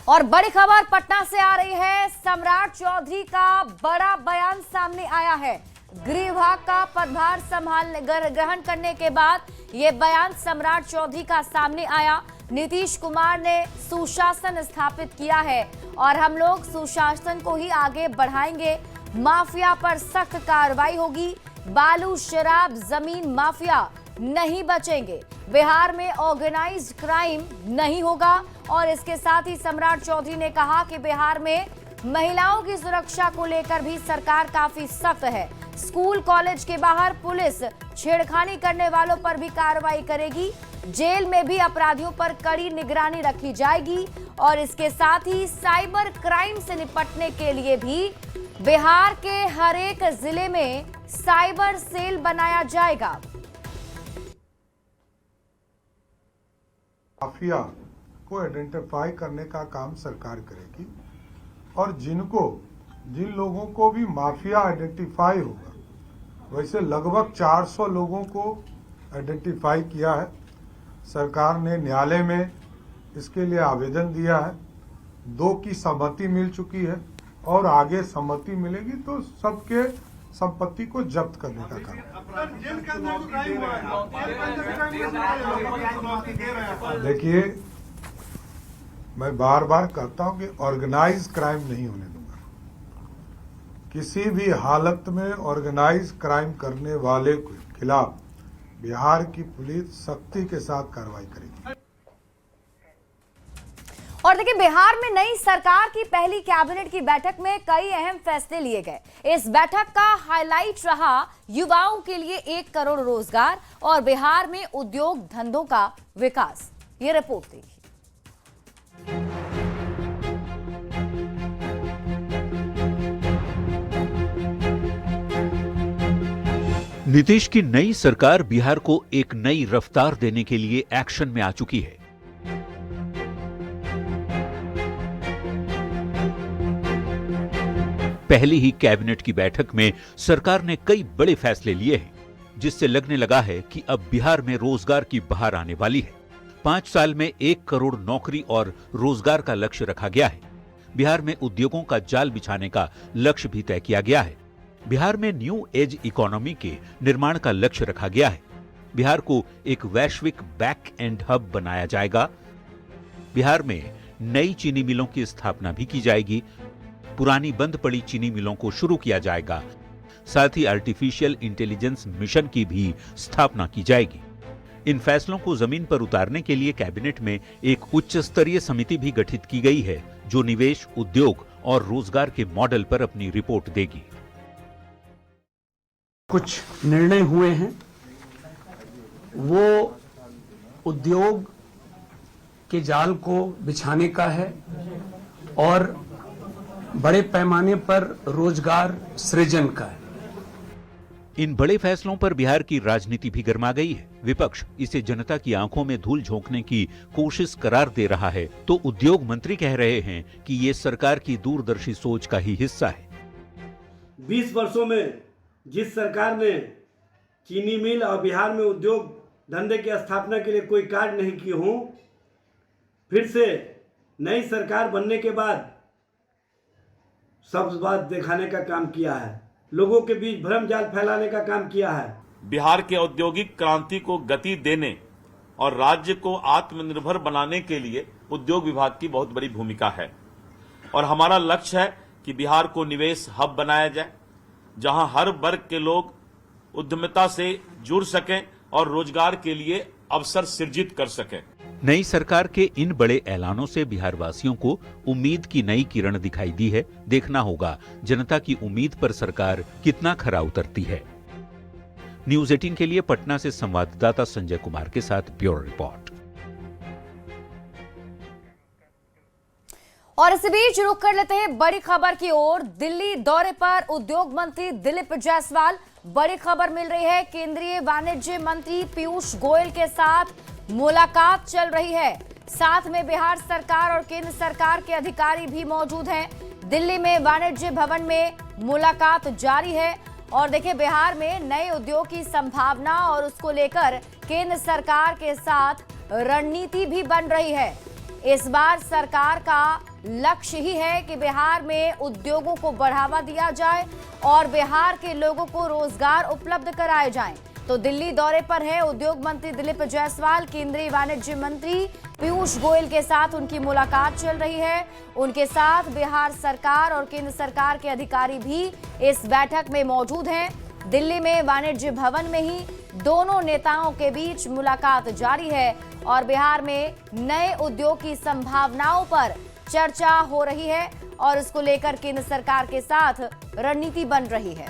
और बड़ी खबर पटना से आ रही है। सम्राट चौधरी का बड़ा बयान सामने आया है। गृह विभाग का पदभार ग्रहण करने के बाद यह बयान सम्राट चौधरी का सामने आया। नीतीश कुमार ने सुशासन स्थापित किया है और हम लोग सुशासन को ही आगे बढ़ाएंगे। माफिया पर सख्त कार्रवाई होगी। बालू, शराब, जमीन माफिया नहीं बचेंगे। बिहार में ऑर्गेनाइज्ड क्राइम नहीं होगा। और इसके साथ ही सम्राट चौधरी ने कहा कि बिहार में महिलाओं की सुरक्षा को लेकर भी सरकार काफी सख्त है। स्कूल कॉलेज के बाहर पुलिस छेड़खानी करने वालों पर भी कार्रवाई करेगी। जेल में भी अपराधियों पर कड़ी निगरानी रखी जाएगी। और इसके साथ ही साइबर क्राइम से निपटने के लिए भी बिहार के हर एक जिले में साइबर सेल बनाया जाएगा। माफिया को आइडेंटिफाई करने का काम सरकार करेगी और जिन लोगों को भी माफिया आइडेंटिफाई होगा, वैसे लगभग 400 लोगों को आइडेंटिफाई किया है। सरकार ने न्यायालय में इसके लिए आवेदन दिया है। 2 की सहमति मिल चुकी है और आगे सहमति मिलेगी तो सबके संपत्ति को जब्त करने का काम। देखिए, मैं बार बार कहता हूं कि ऑर्गेनाइज क्राइम नहीं होने दूंगा। किसी भी हालत में ऑर्गेनाइज क्राइम करने वाले के खिलाफ बिहार की पुलिस सख्ती के साथ कार्रवाई करेगी। और देखिए, बिहार में नई सरकार की पहली कैबिनेट की बैठक में कई अहम फैसले लिए गए। इस बैठक का हाईलाइट रहा युवाओं के लिए 1 करोड़ रोजगार और बिहार में उद्योग धंधों का विकास। ये रिपोर्ट देखिए। नीतीश की नई सरकार बिहार को एक नई रफ्तार देने के लिए एक्शन में आ चुकी है। पहली ही कैबिनेट की बैठक में सरकार ने कई बड़े फैसले लिए हैं, जिससे लगने लगा है कि अब बिहार में रोजगार की बहार आने वाली है। 5 साल में 1 करोड़ नौकरी और रोजगार का लक्ष्य रखा गया है। बिहार में उद्योगों का जाल बिछाने का लक्ष्य भी तय किया गया है। बिहार में न्यू एज इकोनॉमी के निर्माण का लक्ष्य रखा गया है। बिहार को एक वैश्विक बैक एंड हब बनाया जाएगा। बिहार में नई चीनी मिलों की स्थापना भी की जाएगी। पुरानी बंद पड़ी चीनी मिलों को शुरू किया जाएगा। साथ ही आर्टिफिशियल इंटेलिजेंस मिशन की भी स्थापना की जाएगी। इन फैसलों को जमीन पर उतारने के लिए कैबिनेट में एक उच्च स्तरीय समिति भी गठित की गई है, जो निवेश, उद्योग और रोजगार के मॉडल पर अपनी रिपोर्ट देगी। कुछ निर्णय हुए हैं, वो उद्योग के जाल को बिछाने का है और बड़े पैमाने पर रोजगार सृजन का है। इन बड़े फैसलों पर बिहार की राजनीति भी गर्मा गई है। विपक्ष इसे जनता की आंखों में धूल झोंकने की कोशिश करार दे रहा है, तो उद्योग मंत्री कह रहे हैं कि ये सरकार की दूरदर्शी सोच का ही हिस्सा है। 20 वर्षों में जिस सरकार ने चीनी मिल और बिहार में उद्योग धंधे की स्थापना के लिए कोई कार्य नहीं किए हों, फिर से नई सरकार बनने के बाद सब बात दिखाने का काम किया है। लोगों के बीच भ्रम जाल फैलाने का काम किया है। बिहार के औद्योगिक क्रांति को गति देने और राज्य को आत्मनिर्भर बनाने के लिए उद्योग विभाग की बहुत बड़ी भूमिका है और हमारा लक्ष्य है कि बिहार को निवेश हब बनाया जाए, जहां हर वर्ग के लोग उद्यमिता से जुड़ सकें और रोजगार के लिए अवसर सृजित कर सकें। नई सरकार के इन बड़े ऐलानों से बिहार वासियों को उम्मीद की नई किरण दिखाई दी है। देखना होगा जनता की उम्मीद पर सरकार कितना खरा उतरती है। न्यूज़ 18 के लिए पटना से संवाददाता संजय कुमार के साथ ब्यूरो रिपोर्ट। और इस बीच रुख कर लेते हैं बड़ी खबर की ओर। दिल्ली दौरे पर उद्योग मंत्री दिलीप जायसवाल। बड़ी खबर मिल रही है, केंद्रीय वाणिज्य मंत्री पीयूष गोयल के साथ मुलाकात चल रही है। साथ में बिहार सरकार और केंद्र सरकार के अधिकारी भी मौजूद हैं। दिल्ली में वाणिज्य भवन में मुलाकात जारी है। और देखिए, बिहार में नए उद्योग की संभावना और उसको लेकर केंद्र सरकार के साथ रणनीति भी बन रही है। इस बार सरकार का लक्ष्य ही है कि बिहार में उद्योगों को बढ़ावा दिया जाए और बिहार के लोगों को रोजगार उपलब्ध कराए जाएं। तो दिल्ली दौरे पर है उद्योग मंत्री दिलीप जायसवाल। केंद्रीय वाणिज्य मंत्री पीयूष गोयल के साथ उनकी मुलाकात चल रही है। उनके साथ बिहार सरकार और केंद्र सरकार के अधिकारी भी इस बैठक में मौजूद हैं। दिल्ली में वाणिज्य भवन में ही दोनों नेताओं के बीच मुलाकात जारी है और बिहार में नए उद्योग की संभावनाओं पर चर्चा हो रही है और इसको लेकर केंद्र सरकार के साथ रणनीति बन रही है।